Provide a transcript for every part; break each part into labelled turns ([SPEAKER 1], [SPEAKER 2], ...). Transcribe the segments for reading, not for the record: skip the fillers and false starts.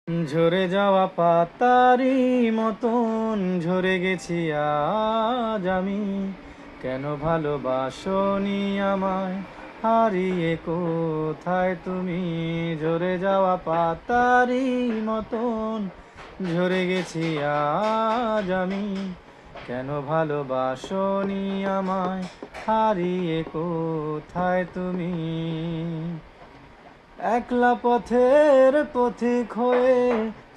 [SPEAKER 1] ঝরে যাওয়া পাতারই মতন ঝরে গেছি আজ আমি। কেন ভালোবাসনি আমায়, হারিয়ে কোথায় তুমি? ঝরে যাওয়া পাতারই মতন ঝরে গেছি আজ আমি। কেন ভালোবাসনি আমায়, হারিয়ে কোথায় তুমি? একলা পথের পথিক হয়ে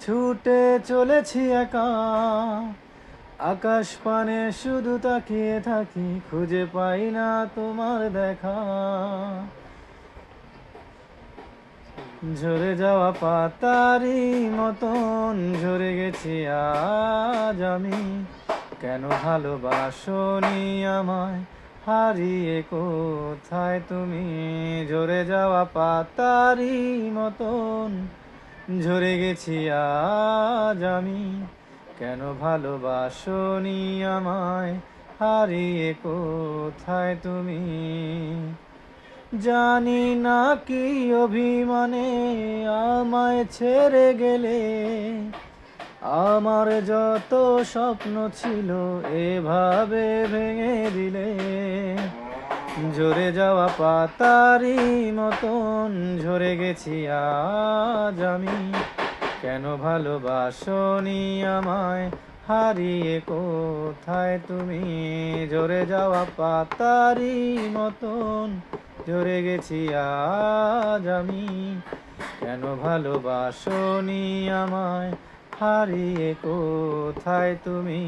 [SPEAKER 1] ছুটে চলেছি একা। আকাশ পানে শুধু তাকিয়ে থাকি, খুঁজে পাই না তোমার দেখা। ঝরে যাওয়া পাতারই মতন ঝরে গেছি আজ আমি। কেন ভালোবাসনি আমায়, হারিয়ে কোথায় তুমি? ঝরে যাওয়া পাতারই মতন ঝরে গেছি আজ আমি। কেন ভালোবাসনি আমায়, হারিয়ে কোথায় তুমি? জানি না কি অভিমানে আমায় ছেড়ে গেলে। আমার যত স্বপ্ন ছিল এভাবে ভেঙে দিলে। ঝরে যাওয়া পাতারই মতন ঝরে গেছি আজ আমি। কেন ভালোবাসনি আমায়, হারিয়ে কোথায় তুমি? ঝরে যাওয়া পাতারই মতন ঝরে গেছি আজ আমি। কেন ভালোবাসনি আমায়, হারিয়ে কোথায় তুমি?